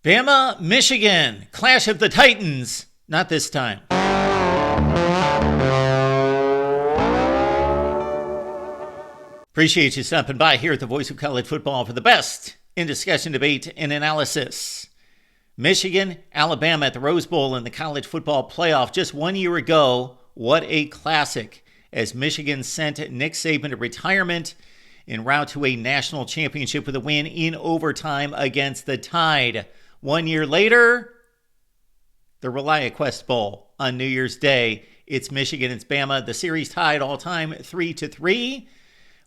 Bama, Michigan, Clash of the Titans. Not this time. Appreciate you stopping by here at the Voice of College Football for the best in discussion, debate, and analysis. Michigan, Alabama at the Rose Bowl in the college football playoff just 1 year ago. What a classic, as Michigan sent Nick Saban to retirement en route to a national championship with a win in overtime against the Tide. 1 year later, the ReliaQuest Bowl on New Year's Day. It's Michigan, it's Bama. The series tied all-time 3-3.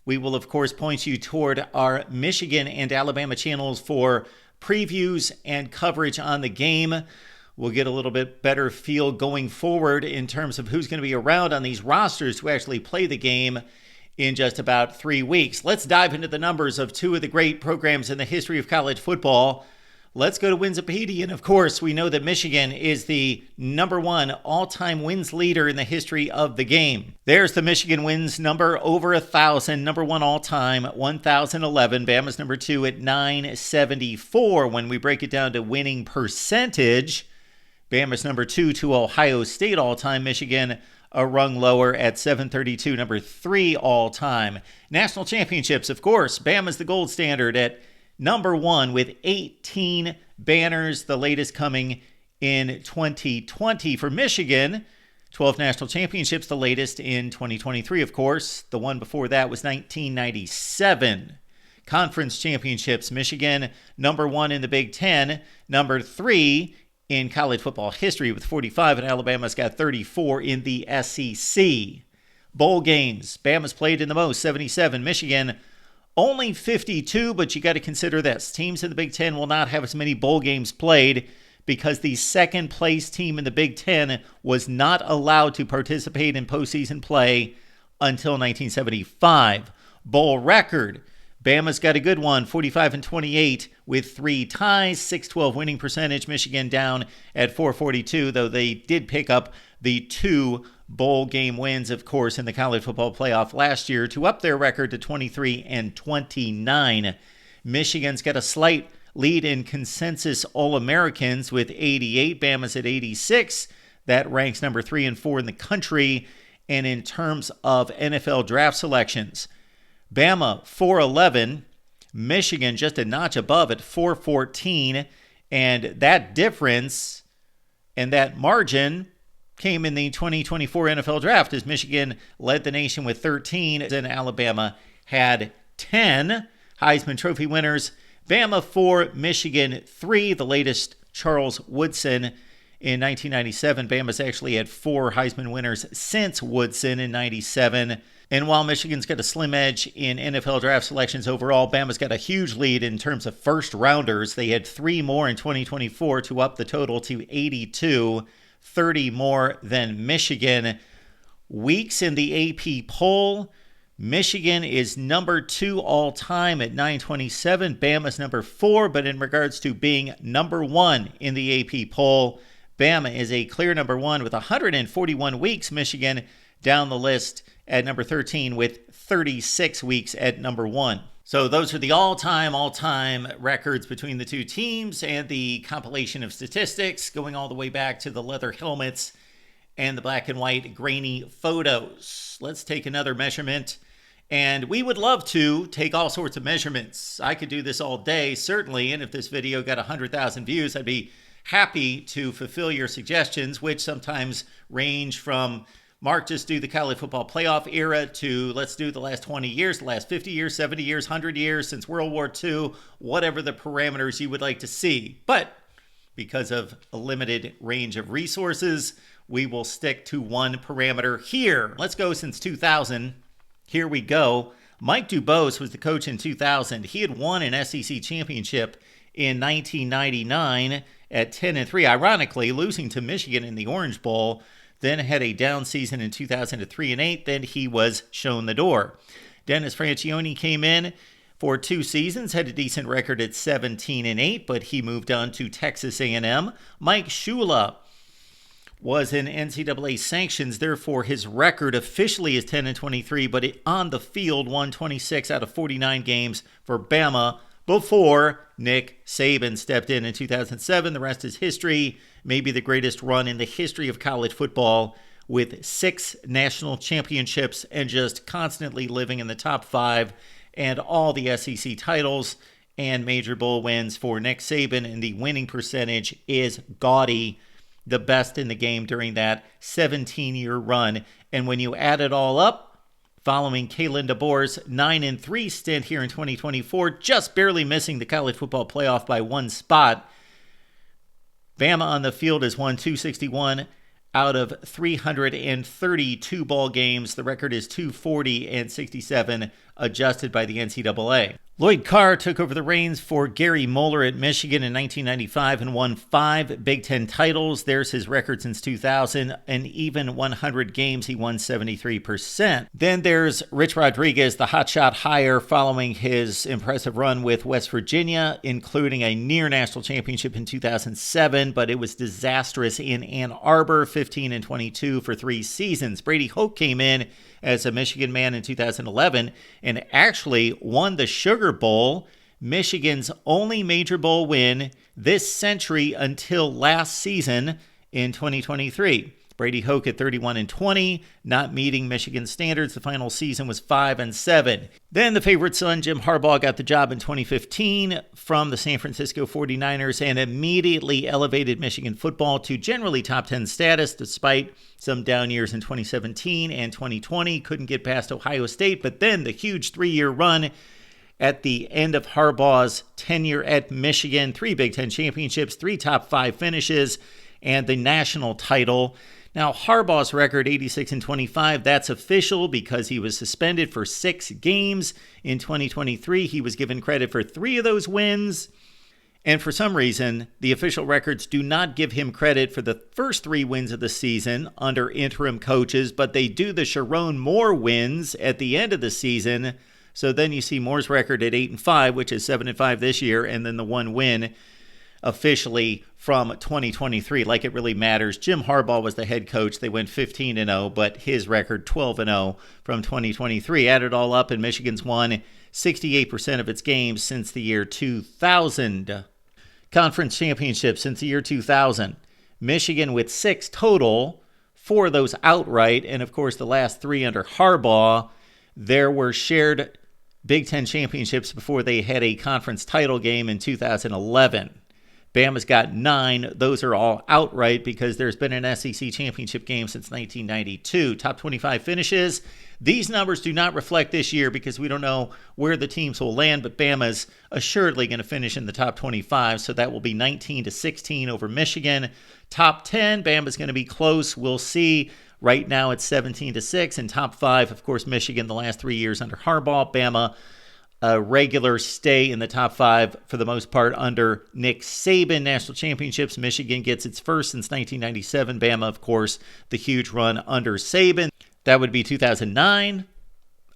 We will, of course, point you toward our Michigan and Alabama channels for previews and coverage on the game. We'll get a little bit better feel going forward in terms of who's going to be around on these rosters to actually play the game in just about 3 weeks. Let's dive into the numbers of two of the great programs in the history of college football. Let's go to Winspedia, and of course, we know that Michigan is the number one all-time wins leader in the history of the game. There's the Michigan wins number over 1,000, number one all-time, 1,011. Bama's number two at 974. When we break it down to winning percentage, Bama's number two to Ohio State all-time. Michigan a rung lower at 732, number three all-time. National championships, of course, Bama's the gold standard at number one with 18 banners, the latest coming in 2020 for Michigan. 12 national championships, the latest in 2023, of course. The one before that was 1997. Conference championships, Michigan number one in the Big Ten, number three in college football history with 45, and Alabama's got 34 in the SEC. Bowl games, Bama's played in the most, 77. Michigan only 52, but you got to consider this. Teams in the Big Ten will not have as many bowl games played because the second place team in the Big Ten was not allowed to participate in postseason play until 1975. Bowl record, Bama's got a good one, 45-28 with 3 ties, 612 winning percentage. Michigan down at 442, though they did pick up the 2 bowl game wins, of course, in the college football playoff last year to up their record to 23-29. Michigan's got a slight lead in consensus All-Americans with 88. Bama's at 86. That ranks number 3 and 4 in the country. And in terms of NFL draft selections, Bama 411, Michigan just a notch above at 414. And that difference and that margin came in the 2024 NFL Draft as Michigan led the nation with 13 and Alabama had 10. Heisman Trophy winners, Bama 4, Michigan 3, the latest Charles Woodson in 1997. Bama's actually had 4 Heisman winners since Woodson in 97. And while Michigan's got a slim edge in NFL draft selections overall, Bama's got a huge lead in terms of first rounders. They had 3 more in 2024 to up the total to 82. 30 more than Michigan. Weeks in the AP poll, Michigan is number 2 all-time at 927. Bama's number 4, but in regards to being number 1 in the AP poll, Bama is a clear number 1 with 141 weeks. Michigan down the list at number 13 with 36 weeks at number 1. So those are the all-time records between the two teams and the compilation of statistics going all the way back to the leather helmets and the black and white grainy photos. Let's take another measurement. And we would love to take all sorts of measurements. I could do this all day, certainly. And if this video got 100,000 views, I'd be happy to fulfill your suggestions, which sometimes range from Mark, just do the college football playoff era to let's do the last 20 years, the last 50 years, 70 years, 100 years since World War II, whatever the parameters you would like to see. But because of a limited range of resources, we will stick to one parameter here. Let's go since 2000. Here we go. Mike Dubose was the coach in 2000. He had won an SEC championship in 1999 at 10-3, ironically losing to Michigan in the Orange Bowl. Then had a down season in 2000 to 3-8. Then he was shown the door. Dennis Franchione came in for 2 seasons, had a decent record at 17-8, but he moved on to Texas A&M. Mike Shula was in NCAA sanctions, therefore his record officially is 10-23, but on the field won 26 out of 49 games for Bama. before Nick Saban stepped in 2007. The rest is history. Maybe the greatest run in the history of college football, with 6 national championships and just constantly living in the top 5, and all the SEC titles and major bowl wins for Nick Saban. And the winning percentage is gaudy, the best in the game during that 17-year run. And when you add it all up, following Kalen DeBoer's 9-3 stint here in 2024, just barely missing the college football playoff by 1 spot, Bama on the field has won 261 out of 332 ball games. The record is 240-67, adjusted by the NCAA. Lloyd Carr took over the reins for Gary Moeller at Michigan in 1995 and won 5 Big Ten titles. There's his record since 2000. And even 100 games, he won 73%. Then there's Rich Rodriguez, the hotshot hire following his impressive run with West Virginia, including a near national championship in 2007, but it was disastrous in Ann Arbor, 15-22 for 3 seasons. Brady Hoke came in as a Michigan man in 2011 and actually won the Sugar Bowl, Michigan's only major bowl win this century until last season in 2023. Brady Hoke at 31-20, not meeting Michigan standards. The final season was 5-7. Then the favorite son, Jim Harbaugh, got the job in 2015 from the San Francisco 49ers and immediately elevated Michigan football to generally top 10 status, despite some down years in 2017 and 2020. Couldn't get past Ohio State, but then the huge 3-year run at the end of Harbaugh's tenure at Michigan, 3 Big Ten championships, 3 top 5 finishes, and the national title. Now, Harbaugh's record, 86-25, that's official because he was suspended for 6 games in 2023. He was given credit for 3 of those wins. And for some reason, the official records do not give him credit for the first 3 wins of the season under interim coaches, but they do the Sharon Moore wins at the end of the season. So then you see Moore's record at 8-5, which is 7-5 this year, and then the 1 win officially from 2023, like it really matters. Jim Harbaugh was the head coach. They went 15-0, but his record 12-0 from 2023. Add it all up, and Michigan's won 68% of its games since the year 2000. Conference championships since the year 2000. Michigan with 6 total, 4 of those outright, and of course the last 3 under Harbaugh. There were shared Big Ten championships before they had a conference title game in 2011. Bama's got 9. Those are all outright because there's been an SEC championship game since 1992. Top 25 finishes. These numbers do not reflect this year because we don't know where the teams will land, but Bama's assuredly going to finish in the top 25, so that will be 19-16 over Michigan. Top 10, Bama's going to be close. We'll see. Right now it's 17-6. And top 5, of course, Michigan the last 3 years under Harbaugh. Bama, a regular stay in the top 5 for the most part under Nick Saban. National championships, Michigan gets its first since 1997. Bama, of course, the huge run under Saban. That would be 2009,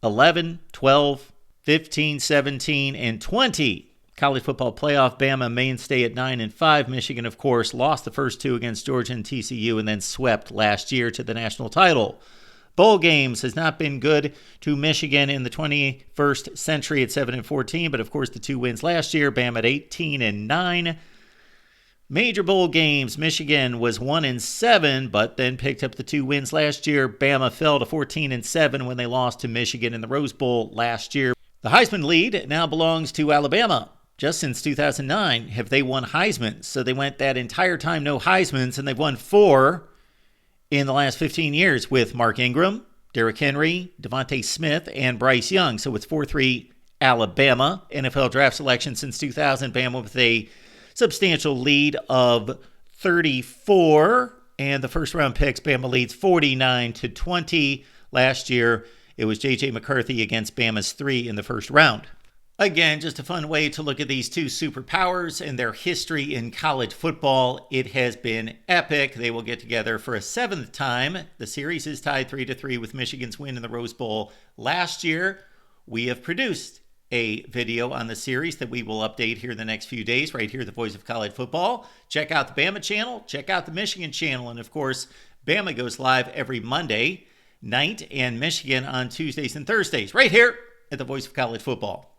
11, 12, 15, 17, and 20. College football playoff, Bama mainstay at 9-5. Michigan, of course, lost the first 2 against Georgia and TCU and then swept last year to the national title. Bowl games has not been good to Michigan in the 21st century at 7-14, but of course the 2 wins last year, Bama at 18-9. Major bowl games, Michigan was 1-7, but then picked up the 2 wins last year. Bama fell to 14-7 when they lost to Michigan in the Rose Bowl last year. The Heisman lead now belongs to Alabama. Just since 2009 have they won Heisman. So they went that entire time no Heismans, and they've won 4 in the last 15 years with Mark Ingram, Derrick Henry, Devontae Smith, and Bryce Young. So it's 4-3 Alabama. NFL draft selection since 2000, Bama with a substantial lead of 34. And the first round picks, Bama leads 49-20. Last year, it was J.J. McCarthy against Bama's 3 in the first round. Again, just a fun way to look at these 2 superpowers and their history in college football. It has been epic. They will get together for a 7th time. The series is tied 3-3 with Michigan's win in the Rose Bowl last year. We have produced a video on the series that we will update here in the next few days, right here at the Voice of College Football. Check out the Bama channel. Check out the Michigan channel. And, of course, Bama goes live every Monday night and Michigan on Tuesdays and Thursdays, right here at the Voice of College Football.